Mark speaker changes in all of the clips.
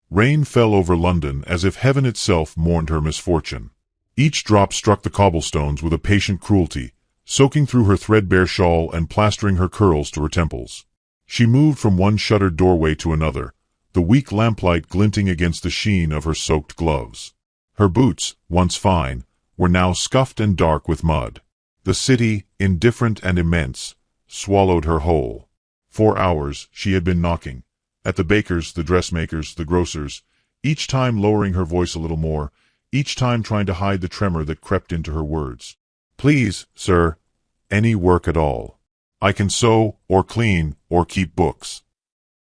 Speaker 1: Rain fell over London as if heaven itself mourned her misfortune. Each drop struck the cobblestones with a patient cruelty, soaking through her threadbare shawl and plastering her curls to her temples. She moved from one shuttered doorway to another, the weak lamplight glinting against the sheen of her soaked gloves. Her boots, once fine, were now scuffed and dark with mud. The city, indifferent and immense, swallowed her whole. For hours she had been knocking, at the baker's, the dressmaker's, the grocer's, each time lowering her voice a little more, each time trying to hide the tremor that crept into her words. "Please, sir, any work at all. I can sew, or clean, or keep books."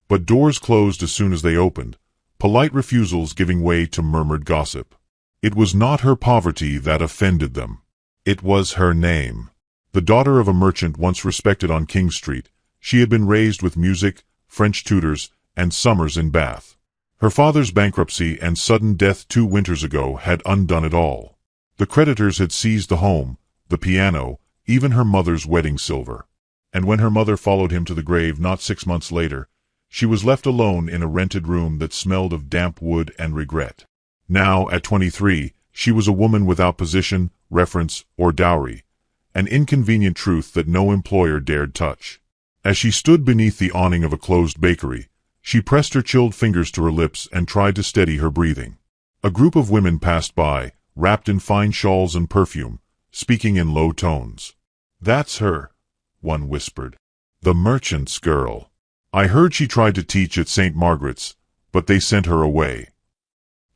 Speaker 1: But doors closed as soon as they opened, polite refusals giving way to murmured gossip. It was not her poverty that offended them. It was her name. The daughter of a merchant once respected on King Street, she had been raised with music, French tutors, and summers in Bath. Her father's bankruptcy and sudden death 2 winters ago had undone it all. The creditors had seized the home, the piano, even her mother's wedding silver. And when her mother followed him to the grave not 6 months later, she was left alone in a rented room that smelled of damp wood and regret. Now, at 23, she was a woman without position, reference, or dowry, an inconvenient truth that no employer dared touch. As she stood beneath the awning of a closed bakery, she pressed her chilled fingers to her lips and tried to steady her breathing. A group of women passed by, wrapped in fine shawls and perfume, speaking in low tones. "That's her," one whispered. "The merchant's girl. I heard she tried to teach at St. Margaret's, but they sent her away."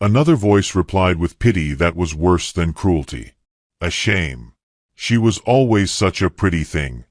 Speaker 1: Another voice replied with pity that was worse than cruelty. "A shame. She was always such a pretty thing."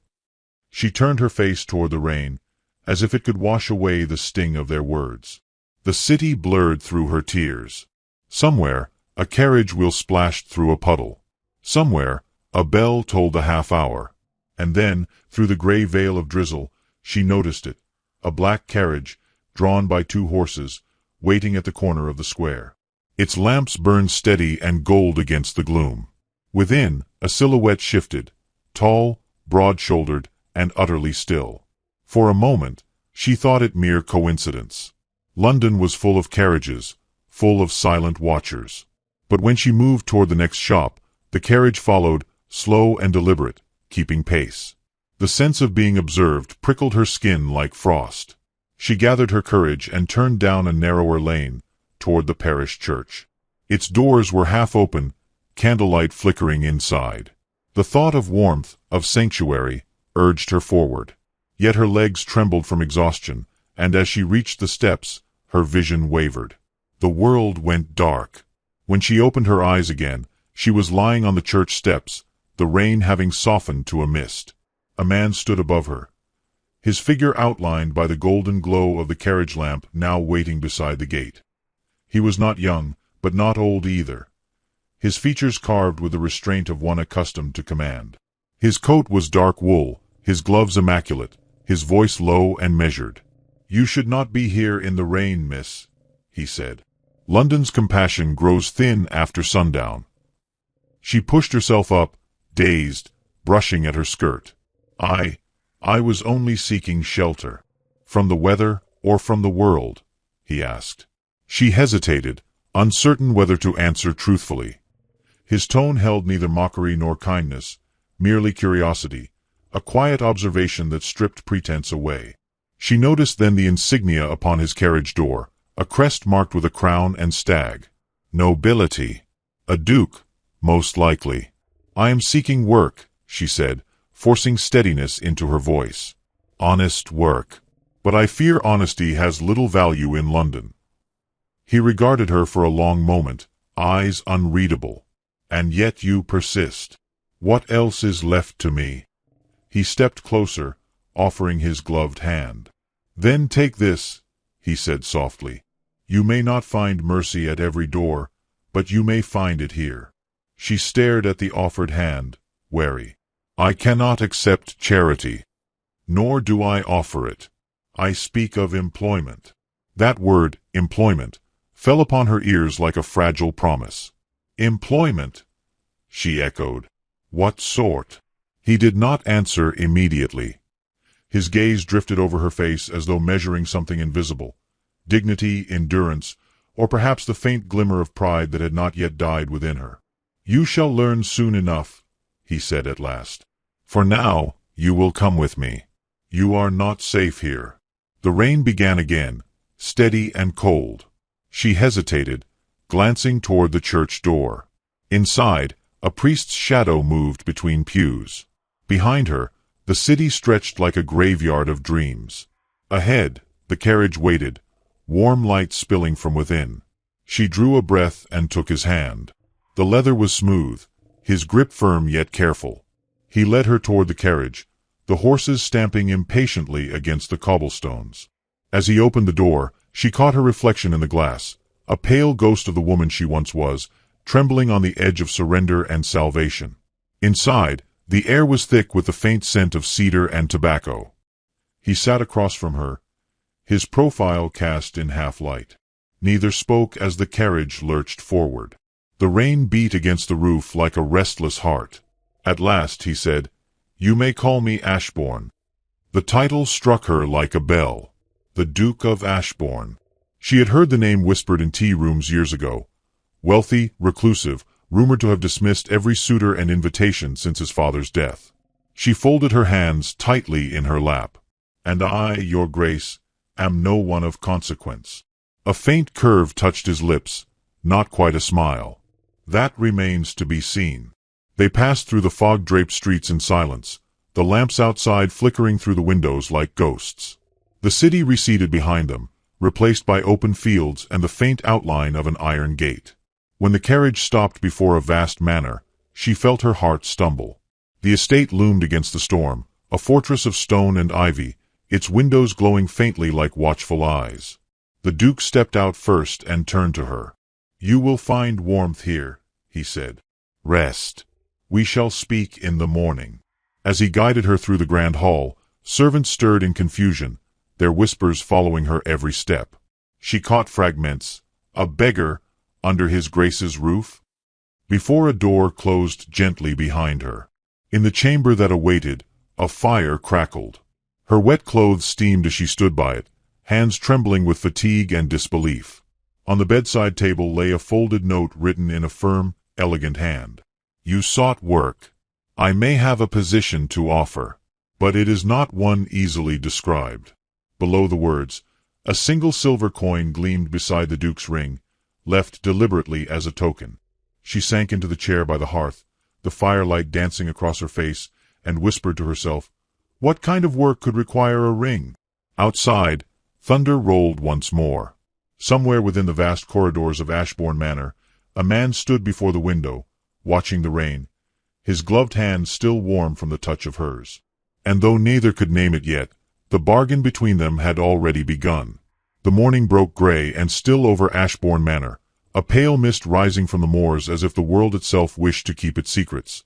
Speaker 1: She turned her face toward the rain, as if it could wash away the sting of their words. The city blurred through her tears. Somewhere, a carriage wheel splashed through a puddle. Somewhere, a bell told the half-hour. And then, through the gray veil of drizzle, she noticed it, a black carriage, drawn by 2 horses, waiting at the corner of the square. Its lamps burned steady and gold against the gloom. Within, a silhouette shifted, tall, broad-shouldered, and utterly still. For a moment, she thought it mere coincidence. London was full of carriages, full of silent watchers. But when she moved toward the next shop, the carriage followed, slow and deliberate, keeping pace. The sense of being observed prickled her skin like frost. She gathered her courage and turned down a narrower lane, toward the parish church. Its doors were half open, candlelight flickering inside. The thought of warmth, of sanctuary, urged her forward. Yet her legs trembled from exhaustion, and as she reached the steps, her vision wavered. The world went dark. When she opened her eyes again, she was lying on the church steps, the rain having softened to a mist. A man stood above her, his figure outlined by the golden glow of the carriage lamp now waiting beside the gate. He was not young, but not old either. His features carved with the restraint of one accustomed to command. His coat was dark wool, his gloves immaculate, his voice low and measured. "You should not be here in the rain, miss," he said. London's compassion grows thin after sundown. She pushed herself up, dazed, brushing at her skirt. I was only seeking shelter." "From the weather, or from the world?" he asked. She hesitated, uncertain whether to answer truthfully. His tone held neither mockery nor kindness, merely curiosity, a quiet observation that stripped pretense away. She noticed then the insignia upon his carriage door, a crest marked with a crown and stag. Nobility. A duke, most likely. "I am seeking work," she said, forcing steadiness into her voice. "Honest work. But I fear honesty has little value in London." He regarded her for a long moment, eyes unreadable. "And yet you persist. What else is left to me?" He stepped closer, offering his gloved hand. "Then take this," he said softly. "You may not find mercy at every door, but you may find it here." She stared at the offered hand, wary. "I cannot accept charity. Nor do I offer it. I speak of employment." That word, employment, fell upon her ears like a fragile promise. "Employment?" she echoed. "What sort?" He did not answer immediately. His gaze drifted over her face as though measuring something invisible. Dignity, endurance, or perhaps the faint glimmer of pride that had not yet died within her. "You shall learn soon enough," he said at last. "For now, you will come with me. You are not safe here." The rain began again, steady and cold. She hesitated, glancing toward the church door. Inside, a priest's shadow moved between pews. Behind her, the city stretched like a graveyard of dreams. Ahead, the carriage waited, warm light spilling from within. She drew a breath and took his hand. The leather was smooth, his grip firm yet careful. He led her toward the carriage, the horses stamping impatiently against the cobblestones. As he opened the door, she caught her reflection in the glass, a pale ghost of the woman she once was, trembling on the edge of surrender and salvation. Inside, the air was thick with the faint scent of cedar and tobacco. He sat across from her, his profile cast in half-light. Neither spoke as the carriage lurched forward. The rain beat against the roof like a restless heart. At last he said, "You may call me Ashbourne." The title struck her like a bell. The Duke of Ashbourne. She had heard the name whispered in tea-rooms years ago. Wealthy, reclusive, rumored to have dismissed every suitor and invitation since his father's death. She folded her hands tightly in her lap. "And I, your grace, am no one of consequence." A faint curve touched his lips, not quite a smile. "That remains to be seen." They passed through the fog-draped streets in silence, the lamps outside flickering through the windows like ghosts. The city receded behind them, replaced by open fields and the faint outline of an iron gate. When the carriage stopped before a vast manor, she felt her heart stumble. The estate loomed against the storm, a fortress of stone and ivy, its windows glowing faintly like watchful eyes. The Duke stepped out first and turned to her. "You will find warmth here," he said. "Rest. We shall speak in the morning." As he guided her through the grand hall, servants stirred in confusion, their whispers following her every step. She caught fragments. A beggar under his grace's roof? Before a door closed gently behind her. In the chamber that awaited, a fire crackled. Her wet clothes steamed as she stood by it, hands trembling with fatigue and disbelief. On the bedside table lay a folded note written in a firm, elegant hand. "You sought work. I may have a position to offer, but it is not one easily described." Below the words, a single silver coin gleamed beside the Duke's ring, left deliberately as a token. She sank into the chair by the hearth, the firelight dancing across her face, and whispered to herself, "What kind of work could require a ring?" Outside, thunder rolled once more. Somewhere within the vast corridors of Ashbourne Manor, a man stood before the window, watching the rain, his gloved hand still warm from the touch of hers. And though neither could name it yet, the bargain between them had already begun. The morning broke gray and still over Ashbourne Manor, a pale mist rising from the moors as if the world itself wished to keep its secrets.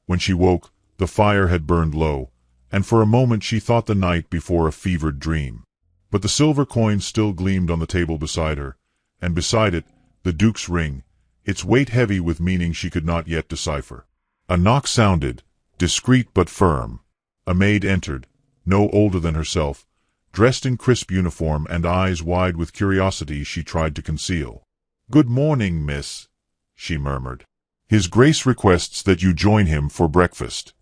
Speaker 1: When she woke, the fire had burned low, and for a moment she thought the night before a fevered dream. But the silver coin still gleamed on the table beside her, and beside it, the Duke's ring, its weight heavy with meaning she could not yet decipher. A knock sounded, discreet but firm. A maid entered, no older than herself, dressed in crisp uniform and eyes wide with curiosity she tried to conceal. "Good morning, miss," she murmured. "His Grace requests that you join him for breakfast."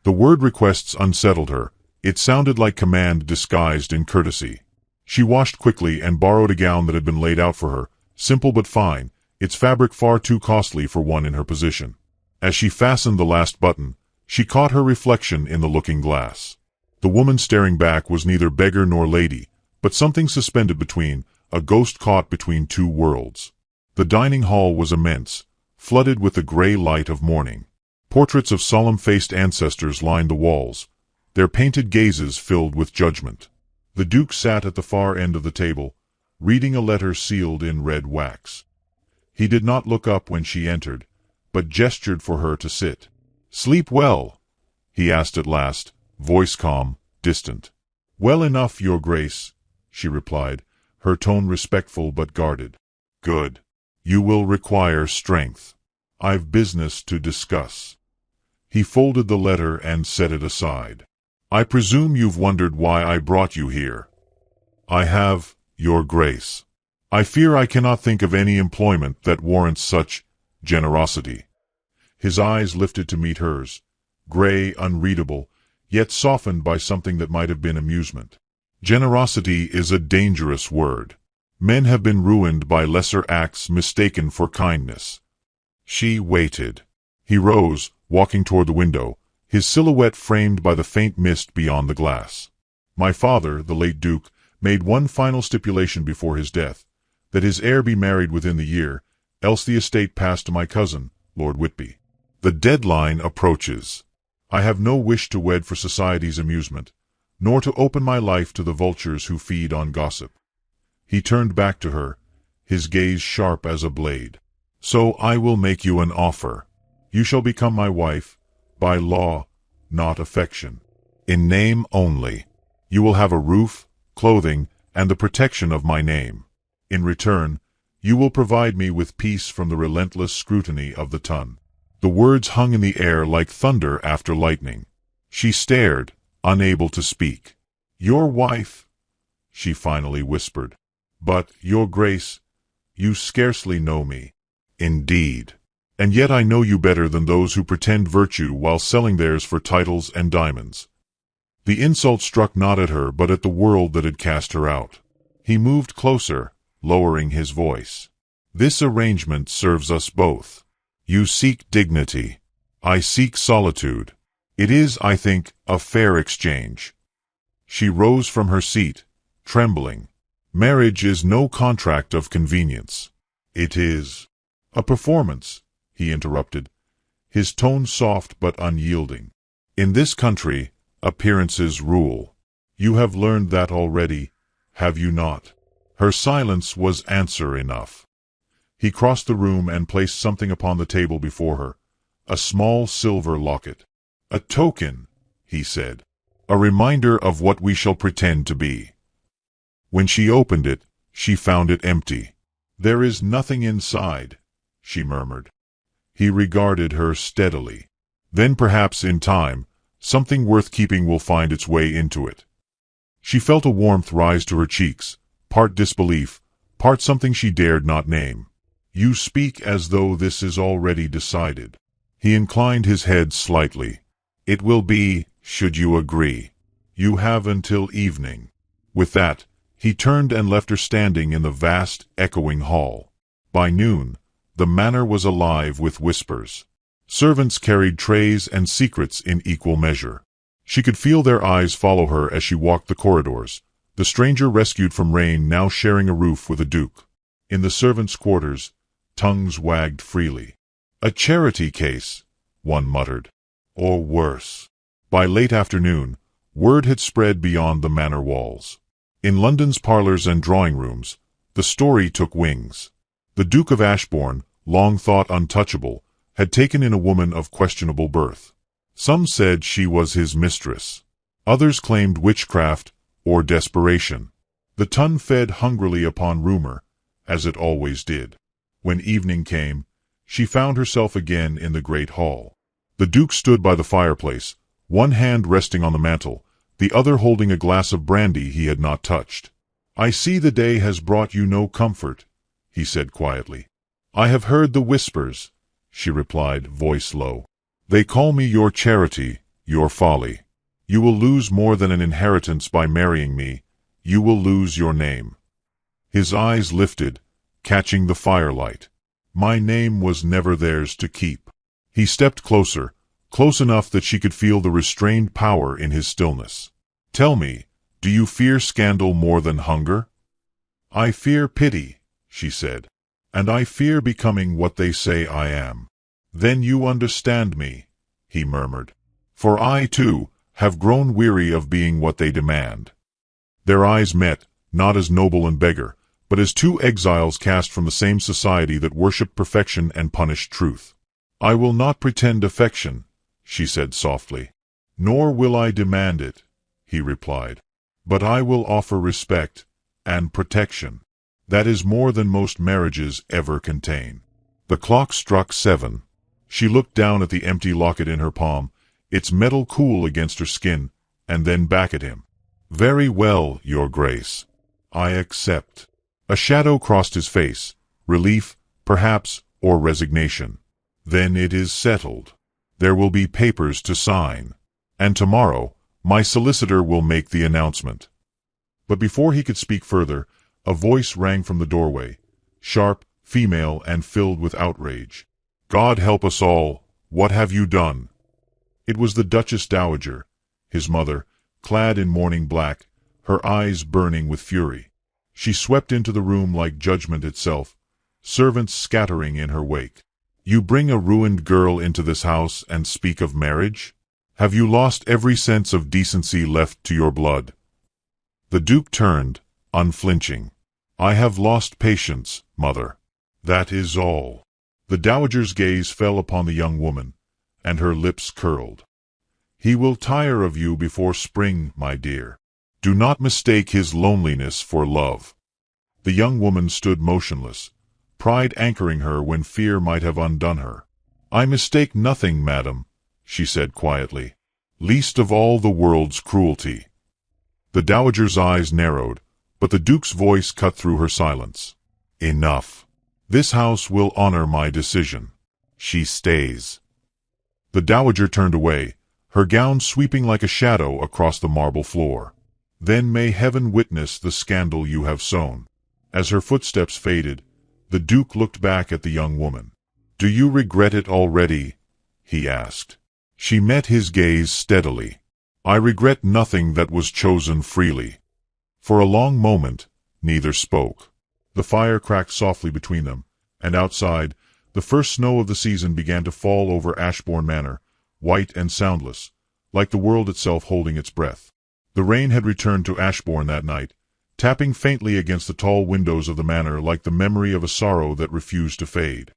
Speaker 1: The word requests unsettled her. It sounded like command disguised in courtesy. She washed quickly and borrowed a gown that had been laid out for her, simple but fine, its fabric far too costly for one in her position. As she fastened the last button, she caught her reflection in the looking-glass. The woman staring back was neither beggar nor lady, but something suspended between, a ghost caught between two worlds. The dining hall was immense, flooded with the gray light of morning. Portraits of solemn-faced ancestors lined the walls, their painted gazes filled with judgment. The Duke sat at the far end of the table, reading a letter sealed in red wax. He did not look up when she entered, but gestured for her to sit. "Sleep well?" he asked at last, voice calm, distant. "Well enough, your grace," she replied, her tone respectful but guarded. "Good. You will require strength. I've business to discuss." He folded the letter and set it aside. "I presume you've wondered why I brought you here." "I have, your grace." I fear I cannot think of any employment that warrants such generosity. His eyes lifted to meet hers, gray, unreadable, yet softened by something that might have been amusement. Generosity is a dangerous word. Men have been ruined by lesser acts mistaken for kindness. She waited. He rose, walking toward the window, his silhouette framed by the faint mist beyond the glass. My father, the late Duke, made one final stipulation before his death, that his heir be married within the year, else the estate pass to my cousin, Lord Whitby. The deadline approaches. I have no wish to wed for society's amusement, nor to open my life to the vultures who feed on gossip. He turned back to her, his gaze sharp as a blade. So I will make you an offer. You shall become my wife, by law, not affection. In name only. You will have a roof, clothing, and the protection of my name. In return, you will provide me with peace from the relentless scrutiny of the ton. The words hung in the air like thunder after lightning. She stared, unable to speak. Your wife, she finally whispered. But, your grace, you scarcely know me. Indeed. And yet I know you better than those who pretend virtue while selling theirs for titles and diamonds. The insult struck not at her but at the world that had cast her out. He moved closer, lowering his voice. This arrangement serves us both. You seek dignity. I seek solitude. It is, I think, a fair exchange. She rose from her seat, trembling. Marriage is no contract of convenience. It is a performance, he interrupted, his tone soft but unyielding. In this country, appearances rule. You have learned that already, have you not? Her silence was answer enough. He crossed the room and placed something upon the table before her, a small silver locket. A token, he said, a reminder of what we shall pretend to be. When she opened it, she found it empty. There is nothing inside, she murmured. He regarded her steadily. Then perhaps in time, something worth keeping will find its way into it. She felt a warmth rise to her cheeks, part disbelief, part something she dared not name. You speak as though this is already decided. He inclined his head slightly. It will be, should you agree. You have until evening. With that, he turned and left her standing in the vast, echoing hall. By noon, the manor was alive with whispers. Servants carried trays and secrets in equal measure. She could feel their eyes follow her as she walked the corridors, the stranger rescued from rain now sharing a roof with a duke. In the servants' quarters, tongues wagged freely. A charity case, one muttered. Or worse. By late afternoon, word had spread beyond the manor walls. In London's parlours and drawing-rooms, the story took wings. The Duke of Ashbourne, long thought untouchable, had taken in a woman of questionable birth. Some said she was his mistress. Others claimed witchcraft or desperation. The ton fed hungrily upon rumor, as it always did. When evening came, she found herself again in the great hall. The Duke stood by the fireplace, one hand resting on the mantel, the other holding a glass of brandy he had not touched. I see the day has brought you no comfort, he said quietly. I have heard the whispers, she replied, voice low. They call me your charity, your folly. You will lose more than an inheritance by marrying me. You will lose your name. His eyes lifted, catching the firelight. My name was never theirs to keep. He stepped closer, close enough that she could feel the restrained power in his stillness. Tell me, do you fear scandal more than hunger? I fear pity, she said, and I fear becoming what they say I am. Then you understand me, he murmured. For I, too, have grown weary of being what they demand. Their eyes met, not as noble and beggar, but as two exiles cast from the same society that worshipped perfection and punished truth. I will not pretend affection, she said softly. Nor will I demand it, he replied. But I will offer respect and protection. That is more than most marriages ever contain. The clock struck 7. She looked down at the empty locket in her palm, its metal cool against her skin, and then back at him. Very well, your grace. I accept. A shadow crossed his face, relief, perhaps, or resignation. Then it is settled. There will be papers to sign. And tomorrow, my solicitor will make the announcement. But before he could speak further, a voice rang from the doorway, sharp, female, and filled with outrage. God help us all, what have you done? It was the Duchess Dowager, his mother, clad in mourning black, her eyes burning with fury. She swept into the room like judgment itself, servants scattering in her wake. You bring a ruined girl into this house and speak of marriage? Have you lost every sense of decency left to your blood? The Duke turned, unflinching. I have lost patience, mother. That is all. The Dowager's gaze fell upon the young woman, and her lips curled. He will tire of you before spring, my dear. Do not mistake his loneliness for love. The young woman stood motionless, pride anchoring her when fear might have undone her. I mistake nothing, madam, she said quietly, least of all the world's cruelty. The Dowager's eyes narrowed, but the Duke's voice cut through her silence. Enough. This house will honor my decision. She stays. The Dowager turned away, her gown sweeping like a shadow across the marble floor. Then may heaven witness the scandal you have sown. As her footsteps faded, the Duke looked back at the young woman. Do you regret it already? He asked. She met his gaze steadily. I regret nothing that was chosen freely. For a long moment, neither spoke. The fire cracked softly between them, and outside, the first snow of the season began to fall over Ashbourne Manor, white and soundless, like the world itself holding its breath. The rain had returned to Ashbourne that night, tapping faintly against the tall windows of the manor like the memory of a sorrow that refused to fade.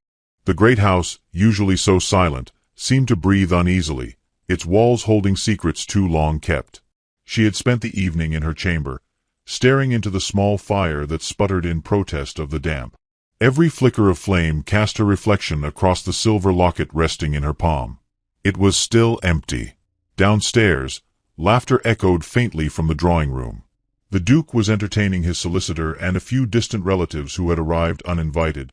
Speaker 1: The great house, usually so silent, seemed to breathe uneasily, its walls holding secrets too long kept. She had spent the evening in her chamber, staring into the small fire that sputtered in protest of the damp. Every flicker of flame cast her reflection across the silver locket resting in her palm. It was still empty. Downstairs, laughter echoed faintly from the drawing-room. The Duke was entertaining his solicitor and a few distant relatives who had arrived uninvited,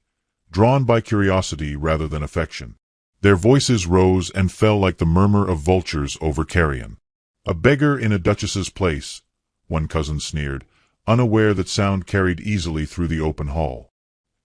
Speaker 1: drawn by curiosity rather than affection. Their voices rose and fell like the murmur of vultures over carrion. A beggar in a duchess's place, one cousin sneered, unaware that sound carried easily through the open hall.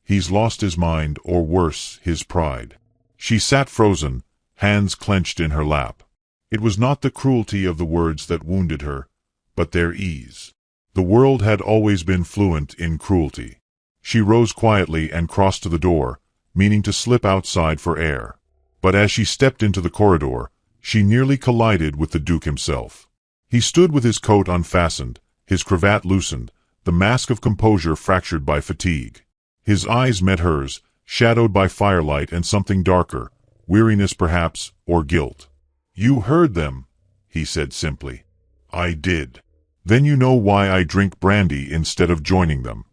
Speaker 1: He's lost his mind, or worse, his pride. She sat frozen, hands clenched in her lap. It was not the cruelty of the words that wounded her, but their ease. The world had always been fluent in cruelty. She rose quietly and crossed to the door, meaning to slip outside for air. But as she stepped into the corridor, she nearly collided with the Duke himself. He stood with his coat unfastened, his cravat loosened, the mask of composure fractured by fatigue. His eyes met hers, shadowed by firelight and something darker, weariness perhaps, or guilt. You heard them, he said simply. I did. Then you know why I drink brandy instead of joining them.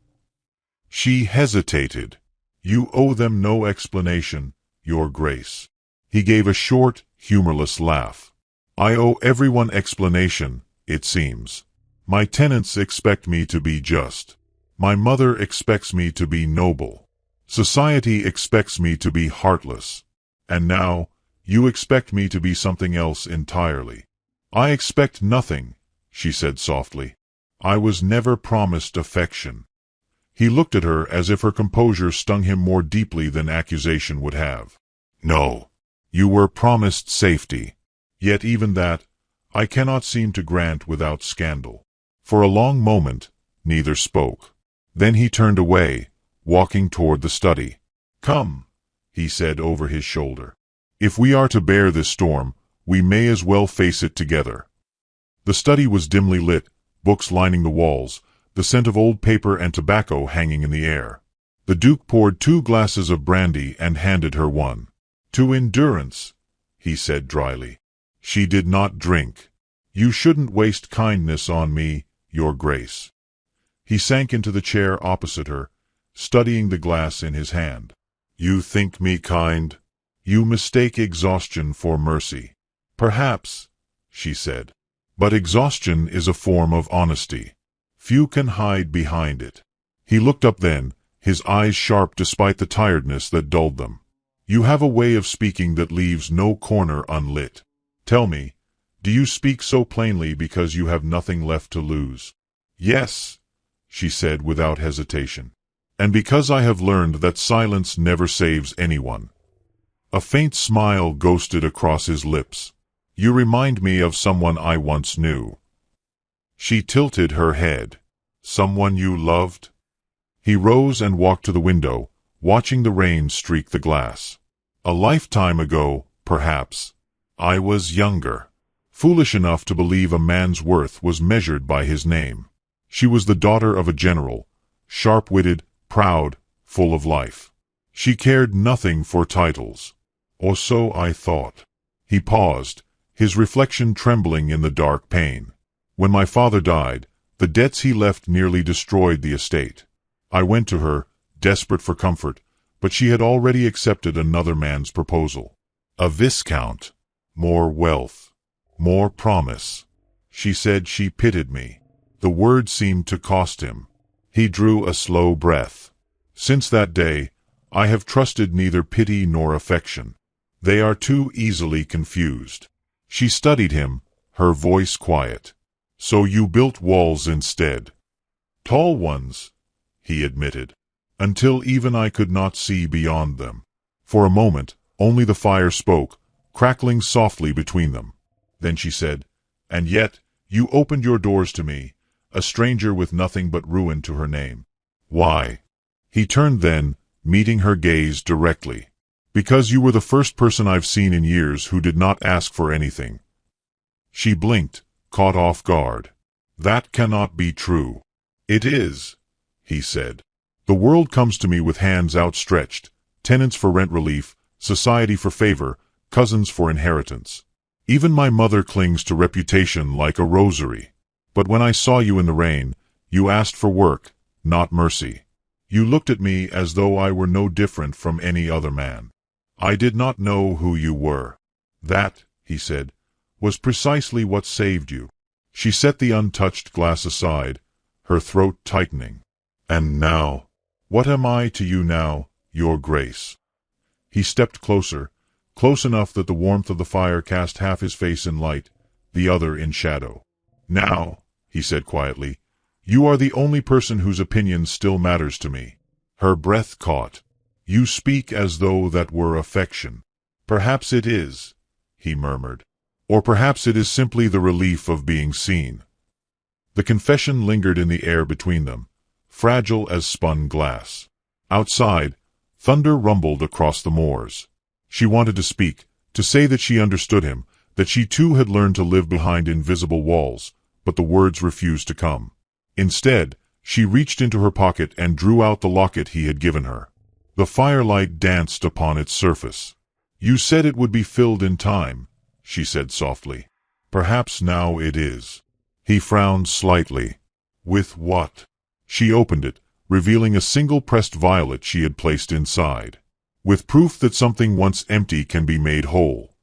Speaker 1: She hesitated. You owe them no explanation, Your Grace. He gave a short, humorless laugh. I owe everyone explanation, it seems. My tenants expect me to be just. My mother expects me to be noble. Society expects me to be heartless. And now, you expect me to be something else entirely. I expect nothing, she said softly. I was never promised affection. He looked at her as if her composure stung him more deeply than accusation would have. No, you were promised safety. Yet even that, I cannot seem to grant without scandal. For a long moment, neither spoke. Then he turned away, walking toward the study. Come, he said over his shoulder. If we are to bear this storm, we may as well face it together. The study was dimly lit, books lining the walls, the scent of old paper and tobacco hanging in the air. The Duke poured 2 glasses of brandy and handed her one. To endurance, he said dryly. She did not drink. You shouldn't waste kindness on me, Your Grace. He sank into the chair opposite her, studying the glass in his hand. You think me kind? You mistake exhaustion for mercy. Perhaps, she said. But exhaustion is a form of honesty. Few can hide behind it. He looked up then, his eyes sharp despite the tiredness that dulled them. "You have a way of speaking that leaves no corner unlit. Tell me, do you speak so plainly because you have nothing left to lose?" "Yes," she said without hesitation. "And because I have learned that silence never saves anyone." A faint smile ghosted across his lips. "You remind me of someone I once knew." She tilted her head. "Someone you loved?" He rose and walked to the window, watching the rain streak the glass. "A lifetime ago, perhaps. I was younger. Foolish enough to believe a man's worth was measured by his name. She was the daughter of a general, sharp-witted, proud, full of life. She cared nothing for titles. Or so I thought." He paused, his reflection trembling in the dark pain. "When my father died, the debts he left nearly destroyed the estate. I went to her, desperate for comfort, but she had already accepted another man's proposal. A viscount. More wealth. More promise. She said she pitied me." The word seemed to cost him. He drew a slow breath. "Since that day, I have trusted neither pity nor affection. They are too easily confused." She studied him, her voice quiet. "So you built walls instead?" "Tall ones," he admitted, "until even I could not see beyond them." For a moment, only the fire spoke, crackling softly between them. Then she said, "And yet, you opened your doors to me, a stranger with nothing but ruin to her name. Why?" He turned then, meeting her gaze directly. "Because you were the first person I've seen in years who did not ask for anything." She blinked, caught off guard. "That cannot be true." "It is," he said. "The world comes to me with hands outstretched, tenants for rent relief, society for favor, cousins for inheritance. Even my mother clings to reputation like a rosary. But when I saw you in the rain, you asked for work, not mercy. You looked at me as though I were no different from any other man. I did not know who you were. That," he said, "was precisely what saved you." She set the untouched glass aside, her throat tightening. "And now, what am I to you now, Your Grace?" He stepped closer, close enough that the warmth of the fire cast half his face in light, the other in shadow. "Now," he said quietly, "you are the only person whose opinion still matters to me." Her breath caught. "You speak as though that were affection." "Perhaps it is," he murmured. "Or perhaps it is simply the relief of being seen." The confession lingered in the air between them, fragile as spun glass. Outside, thunder rumbled across the moors. She wanted to speak, to say that she understood him, that she too had learned to live behind invisible walls, but the words refused to come. Instead, she reached into her pocket and drew out the locket he had given her. The firelight danced upon its surface. "You said it would be filled in time," she said softly. "Perhaps now it is." He frowned slightly. "With what?" She opened it, revealing a single pressed violet she had placed inside. "With proof that something once empty can be made whole."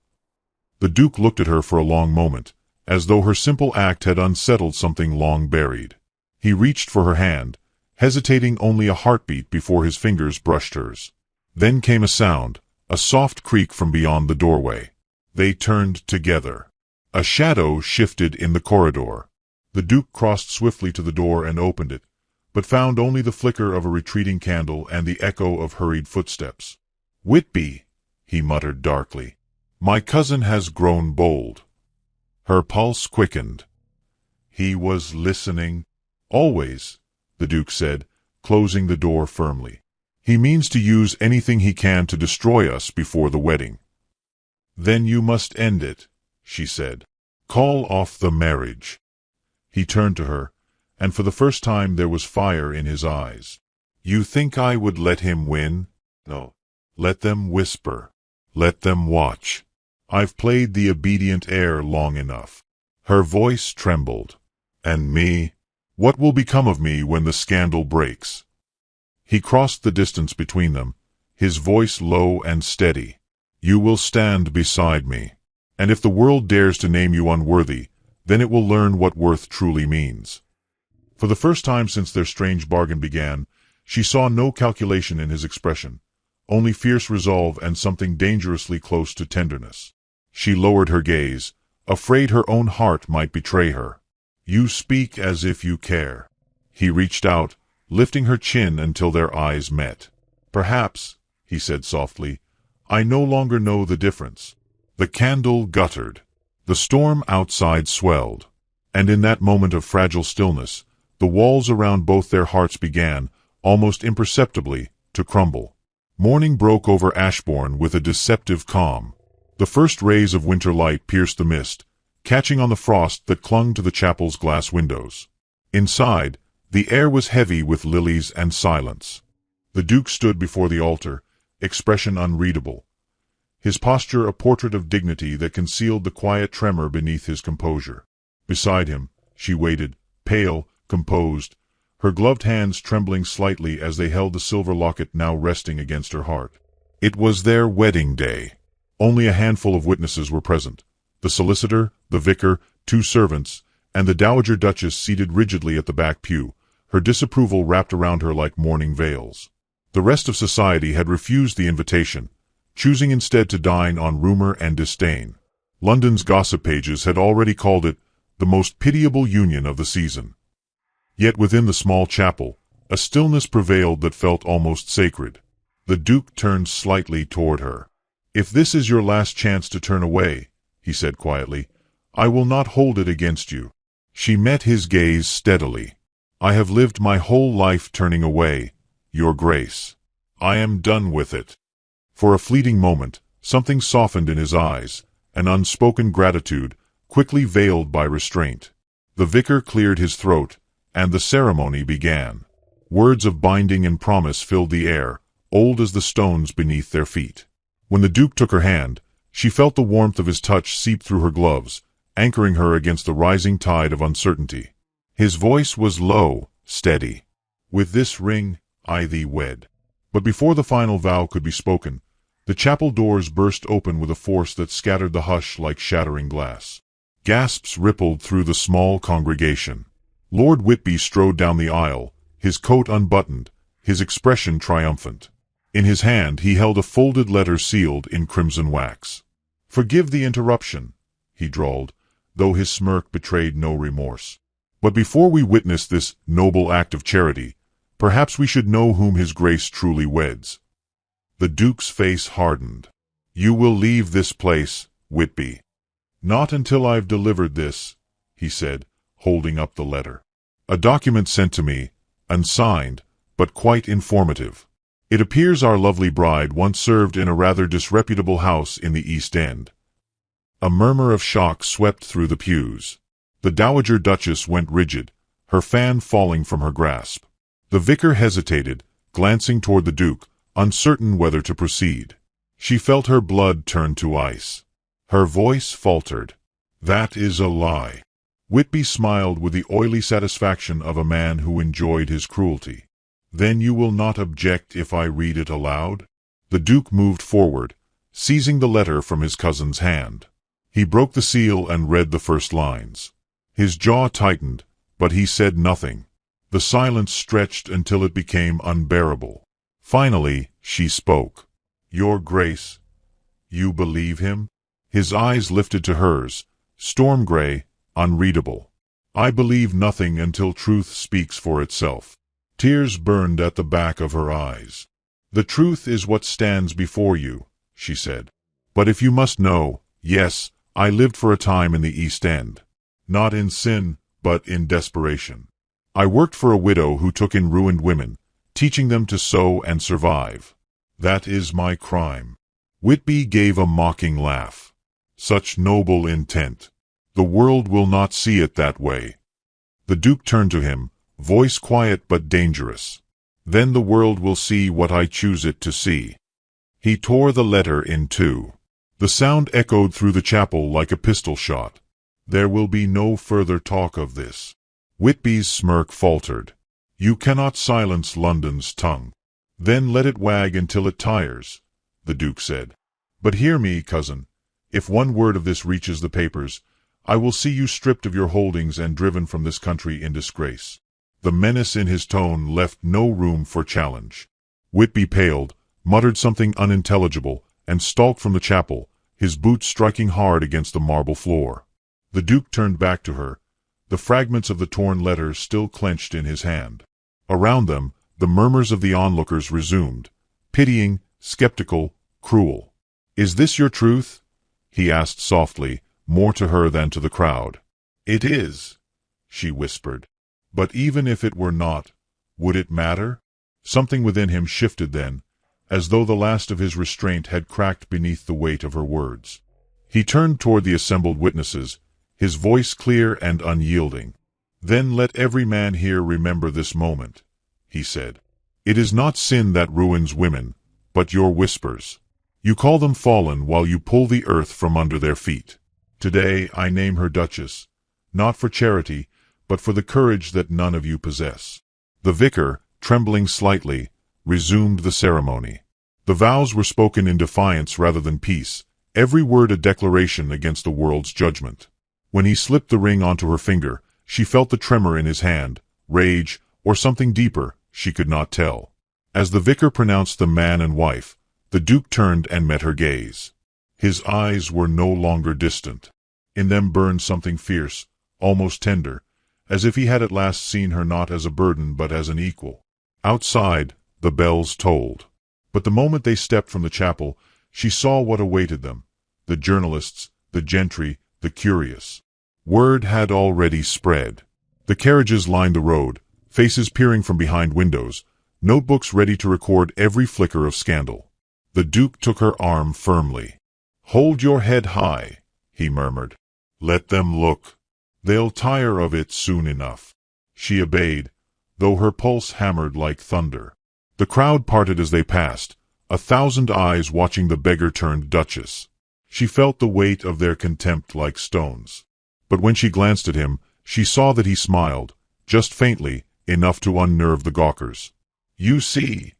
Speaker 1: The Duke looked at her for a long moment, as though her simple act had unsettled something long buried. He reached for her hand, hesitating only a heartbeat before his fingers brushed hers. Then came a sound, a soft creak from beyond the doorway. They turned together. A shadow shifted in the corridor. The Duke crossed swiftly to the door and opened it, but found only the flicker of a retreating candle and the echo of hurried footsteps. "Whitby," he muttered darkly. "My cousin has grown bold." Her pulse quickened. He was listening. "Always," the Duke said, closing the door firmly. "He means to use anything he can to destroy us before the wedding." "Then you must end it," she said. "Call off the marriage." He turned to her, and for the first time there was fire in his eyes. "You think I would let him win? No. Let them whisper. Let them watch. I've played the obedient heir long enough." Her voice trembled. "And me? What will become of me when the scandal breaks?" He crossed the distance between them, his voice low and steady. "You will stand beside me. And if the world dares to name you unworthy, then it will learn what worth truly means." For the first time since their strange bargain began, she saw no calculation in his expression, only fierce resolve and something dangerously close to tenderness. She lowered her gaze, afraid her own heart might betray her. "You speak as if you care." He reached out, lifting her chin until their eyes met. "Perhaps," he said softly, "I no longer know the difference." The candle guttered. The storm outside swelled. And in that moment of fragile stillness, the walls around both their hearts began, almost imperceptibly, to crumble. Morning broke over Ashbourne with a deceptive calm. The first rays of winter light pierced the mist, catching on the frost that clung to the chapel's glass windows. Inside, the air was heavy with lilies and silence. The Duke stood before the altar, expression unreadable. His posture a portrait of dignity that concealed the quiet tremor beneath his composure. Beside him, she waited, pale, composed, her gloved hands trembling slightly as they held the silver locket now resting against her heart. It was their wedding day. Only a handful of witnesses were present: the solicitor, the vicar, 2 servants, and the Dowager Duchess seated rigidly at the back pew, her disapproval wrapped around her like mourning veils. The rest of society had refused the invitation, choosing instead to dine on rumor and disdain. London's gossip pages had already called it the most pitiable union of the season. Yet within the small chapel, a stillness prevailed that felt almost sacred. The Duke turned slightly toward her. "If this is your last chance to turn away," he said quietly, "I will not hold it against you." She met his gaze steadily. "I have lived my whole life turning away, Your Grace. I am done with it." For a fleeting moment, something softened in his eyes, an unspoken gratitude, quickly veiled by restraint. The vicar cleared his throat, and the ceremony began. Words of binding and promise filled the air, old as the stones beneath their feet. When the Duke took her hand, she felt the warmth of his touch seep through her gloves, anchoring her against the rising tide of uncertainty. His voice was low, steady. "With this ring, I thee wed." But before the final vow could be spoken, the chapel doors burst open with a force that scattered the hush like shattering glass. Gasps rippled through the small congregation. Lord Whitby strode down the aisle, his coat unbuttoned, his expression triumphant. In his hand he held a folded letter sealed in crimson wax. "Forgive the interruption," he drawled, though his smirk betrayed no remorse. "But before we witness this noble act of charity, perhaps we should know whom His Grace truly weds." The Duke's face hardened. "You will leave this place, Whitby." "Not until I've delivered this," he said, holding up the letter. "A document sent to me, unsigned, but quite informative. It appears our lovely bride once served in a rather disreputable house in the East End." A murmur of shock swept through the pews. The Dowager Duchess went rigid, her fan falling from her grasp. The vicar hesitated, glancing toward the Duke, uncertain whether to proceed. She felt her blood turn to ice. Her voice faltered. "That is a lie." Whitby smiled with the oily satisfaction of a man who enjoyed his cruelty. "Then you will not object if I read it aloud?" The Duke moved forward, seizing the letter from his cousin's hand. He broke the seal and read the first lines. His jaw tightened, but he said nothing. The silence stretched until it became unbearable. Finally, she spoke. "Your Grace, you believe him?" His eyes lifted to hers, storm-gray, unreadable. "I believe nothing until truth speaks for itself." Tears burned at the back of her eyes. "The truth is what stands before you," she said. "But if you must know, yes, I lived for a time in the East End. Not in sin, but in desperation. I worked for a widow who took in ruined women, teaching them to sew and survive. That is my crime." Whitby gave a mocking laugh. "Such noble intent. The world will not see it that way." The Duke turned to him, voice quiet but dangerous. "Then the world will see what I choose it to see." He tore the letter in two. The sound echoed through the chapel like a pistol shot. "There will be no further talk of this." Whitby's smirk faltered. "You cannot silence London's tongue." "Then let it wag until it tires," the Duke said. "But hear me, cousin. If one word of this reaches the papers, I will see you stripped of your holdings and driven from this country in disgrace. The menace in his tone left no room for challenge. Whitby paled, muttered something unintelligible, and stalked from the chapel, his boots striking hard against the marble floor. The Duke turned back to her, the fragments of the torn letters still clenched in his hand. Around them, the murmurs of the onlookers resumed, pitying, skeptical, cruel. "Is this your truth?" he asked softly, more to her than to the crowd. "It is," she whispered. "But even if it were not, would it matter?" Something within him shifted then, as though the last of his restraint had cracked beneath the weight of her words. He turned toward the assembled witnesses, his voice clear and unyielding. "Then let every man here remember this moment," he said. "It is not sin that ruins women, but your whispers. You call them fallen while you pull the earth from under their feet. Today I name her Duchess, not for charity, but for the courage that none of you possess." The vicar, trembling slightly, resumed the ceremony. The vows were spoken in defiance rather than peace, every word a declaration against the world's judgment. When he slipped the ring onto her finger, she felt the tremor in his hand, rage, or something deeper, she could not tell. As the vicar pronounced them man and wife, the Duke turned and met her gaze. His eyes were no longer distant. In them burned something fierce, almost tender, as if he had at last seen her not as a burden but as an equal. Outside, the bells tolled. But the moment they stepped from the chapel, she saw what awaited them: the journalists, the gentry, the curious. Word had already spread. The carriages lined the road, faces peering from behind windows, notebooks ready to record every flicker of scandal. The Duke took her arm firmly. "Hold your head high," he murmured. "Let them look. They'll tire of it soon enough." She obeyed, though her pulse hammered like thunder. The crowd parted as they passed, 1,000 eyes watching the beggar-turned Duchess. She felt the weight of their contempt like stones. But when she glanced at him, she saw that he smiled, just faintly, enough to unnerve the gawkers. "You see,"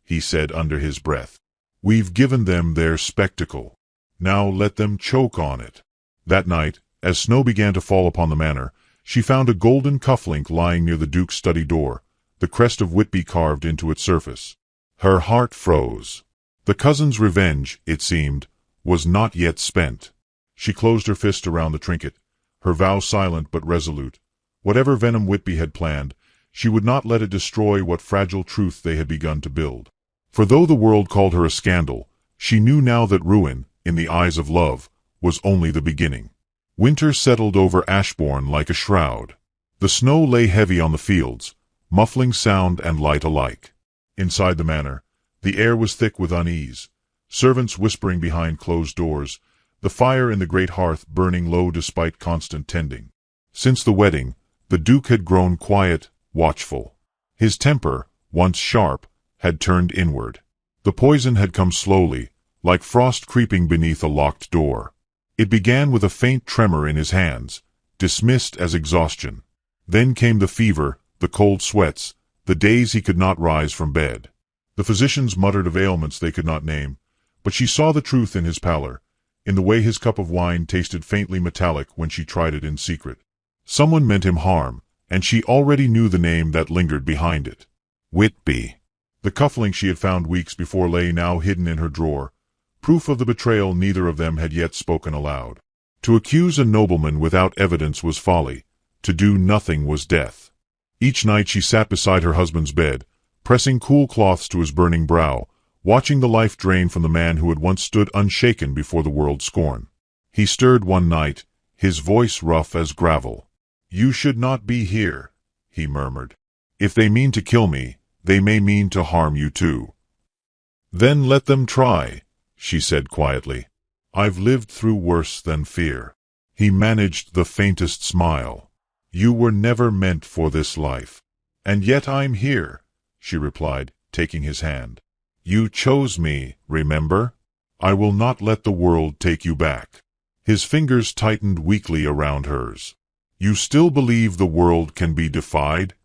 Speaker 1: he said under his breath, "we've given them their spectacle. Now let them choke on it." That night, as snow began to fall upon the manor, she found a golden cufflink lying near the Duke's study door, the crest of Whitby carved into its surface. Her heart froze. The cousin's revenge, it seemed, was not yet spent. She closed her fist around the trinket, her vow silent but resolute. Whatever venom Whitby had planned, she would not let it destroy what fragile truth they had begun to build. For though the world called her a scandal, she knew now that ruin, in the eyes of love, was only the beginning. Winter settled over Ashbourne like a shroud. The snow lay heavy on the fields, muffling sound and light alike. Inside the manor, the air was thick with unease, servants whispering behind closed doors, the fire in the great hearth burning low despite constant tending. Since the wedding, the Duke had grown quiet, watchful. His temper, once sharp, had turned inward. The poison had come slowly, like frost creeping beneath a locked door. It began with a faint tremor in his hands, dismissed as exhaustion. Then came the fever, the cold sweats, the days he could not rise from bed. The physicians muttered of ailments they could not name, but she saw the truth in his pallor, in the way his cup of wine tasted faintly metallic when she tried it in secret. Someone meant him harm, and she already knew the name that lingered behind it. Whitby. The cufflink she had found weeks before lay now hidden in her drawer, proof of the betrayal neither of them had yet spoken aloud. To accuse a nobleman without evidence was folly, to do nothing was death. Each night she sat beside her husband's bed, pressing cool cloths to his burning brow, watching the life drain from the man who had once stood unshaken before the world's scorn. He stirred one night, his voice rough as gravel. "You should not be here," he murmured. "If they mean to kill me, they may mean to harm you too." "Then let them try," she said quietly. "I've lived through worse than fear." He managed the faintest smile. "You were never meant for this life." "And yet I'm here," she replied, taking his hand. "You chose me, remember? I will not let the world take you back." His fingers tightened weakly around hers. "You still believe the world can be defied?"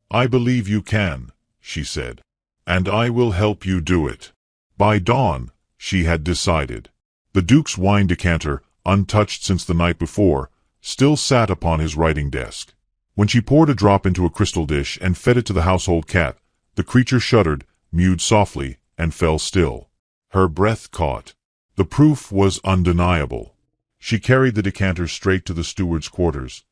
Speaker 1: "I believe you can," she said. "And I will help you do it." By dawn, she had decided. The Duke's wine decanter, untouched since the night before, still sat upon his writing desk. When she poured a drop into a crystal dish and fed it to the household cat, the creature shuddered, mewed softly, and fell still. Her breath caught. The proof was undeniable. She carried the decanter straight to the steward's quarters,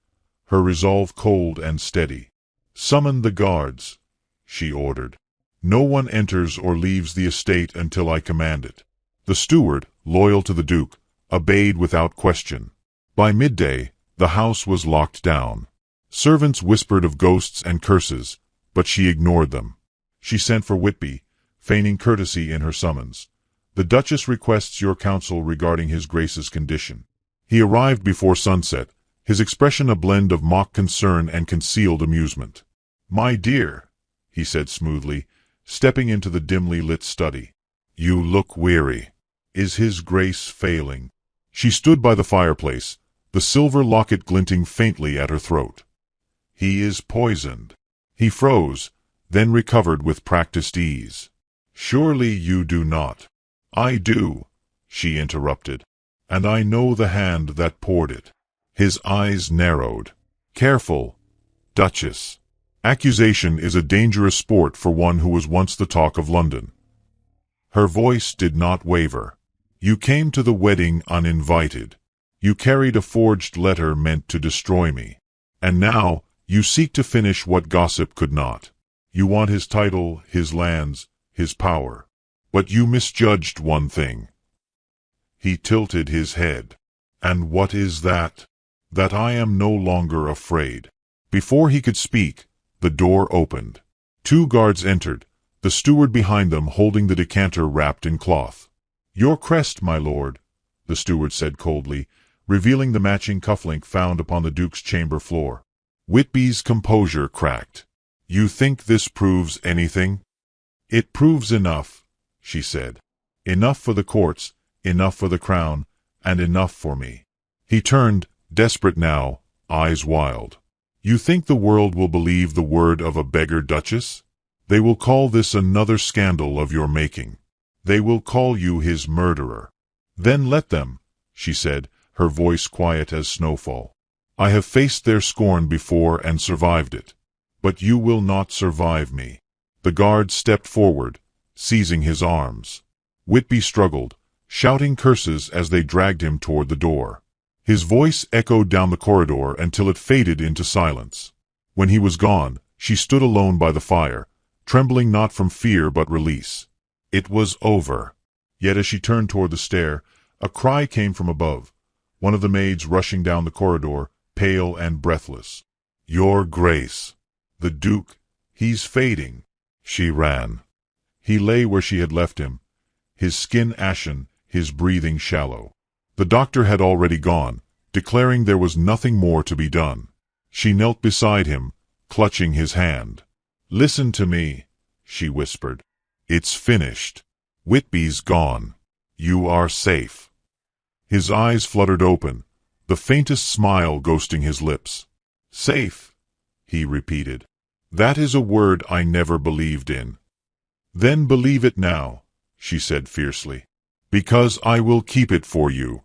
Speaker 1: her resolve cold and steady. "Summon the guards," she ordered. "No one enters or leaves the estate until I command it." The steward, loyal to the Duke, obeyed without question. By midday, the house was locked down. Servants whispered of ghosts and curses, but she ignored them. She sent for Whitby, feigning courtesy in her summons. "The Duchess requests your counsel regarding his Grace's condition." He arrived before sunset, his expression a blend of mock concern and concealed amusement. "My dear," he said smoothly, stepping into the dimly lit study. "You look weary. Is his Grace failing?" She stood by the fireplace, the silver locket glinting faintly at her throat. "He is poisoned." He froze, then recovered with practiced ease. "Surely you do not." "I do," she interrupted. "And I know the hand that poured it." His eyes narrowed. "Careful, Duchess. Accusation is a dangerous sport for one who was once the talk of London." Her voice did not waver. "You came to the wedding uninvited. You carried a forged letter meant to destroy me. And now, you seek to finish what gossip could not. You want his title, his lands, his power. But you misjudged one thing." He tilted his head. "And what is that?" "That I am no longer afraid." Before he could speak, the door opened. 2 guards entered, the steward behind them holding the decanter wrapped in cloth. "Your crest, my lord," the steward said coldly, revealing the matching cufflink found upon the Duke's chamber floor. Whitby's composure cracked. "You think this proves anything?" "It proves enough," she said. "Enough for the courts, enough for the crown, and enough for me." He turned, desperate now, eyes wild. "You think the world will believe the word of a beggar duchess? They will call this another scandal of your making. They will call you his murderer." "Then let them," she said, her voice quiet as snowfall. "I have faced their scorn before and survived it. But you will not survive me." The guard stepped forward, seizing his arms. Whitby struggled, shouting curses as they dragged him toward the door. His voice echoed down the corridor until it faded into silence. When he was gone, she stood alone by the fire, trembling not from fear but release. It was over. Yet as she turned toward the stair, a cry came from above, one of the maids rushing down the corridor, pale and breathless. "Your Grace! The Duke! He's fading!" She ran. He lay where she had left him, his skin ashen, his breathing shallow. The doctor had already gone, declaring there was nothing more to be done. She knelt beside him, clutching his hand. "Listen to me," she whispered. "It's finished. Whitby's gone. You are safe." His eyes fluttered open, the faintest smile ghosting his lips. "Safe," he repeated. "That is a word I never believed in." "Then believe it now," she said fiercely. "Because I will keep it for you."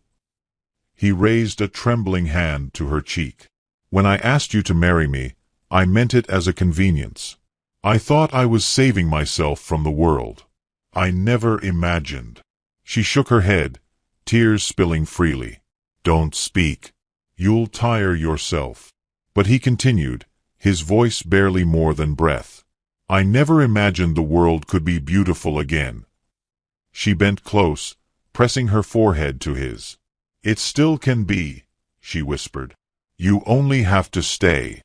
Speaker 1: He raised a trembling hand to her cheek. "When I asked you to marry me, I meant it as a convenience. I thought I was saving myself from the world. I never imagined." She shook her head, tears spilling freely. "Don't speak. You'll tire yourself." But he continued, his voice barely more than breath. "I never imagined the world could be beautiful again." She bent close, pressing her forehead to his. "It still can be," she whispered. "You only have to stay."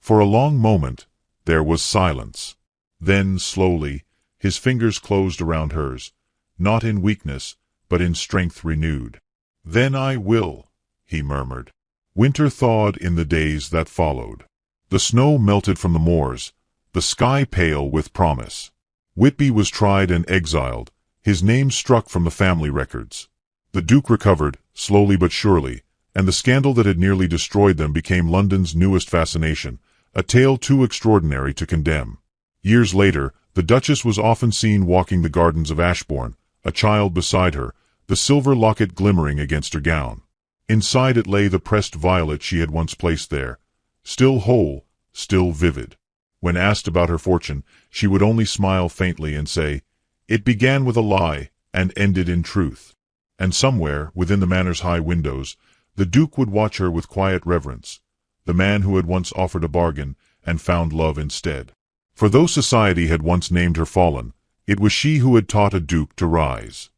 Speaker 1: For a long moment, there was silence. Then, slowly, his fingers closed around hers, not in weakness, but in strength renewed. "Then I will," he murmured. Winter thawed in the days that followed. The snow melted from the moors, the sky pale with promise. Whitby was tried and exiled, his name struck from the family records. The Duke recovered, slowly but surely, and the scandal that had nearly destroyed them became London's newest fascination, a tale too extraordinary to condemn. Years later, the Duchess was often seen walking the gardens of Ashbourne, a child beside her, the silver locket glimmering against her gown. Inside it lay the pressed violet she had once placed there, still whole, still vivid. When asked about her fortune, she would only smile faintly and say, "It began with a lie and ended in truth." And somewhere, within the manor's high windows, the Duke would watch her with quiet reverence, the man who had once offered a bargain and found love instead. For though society had once named her fallen, it was she who had taught a duke to rise.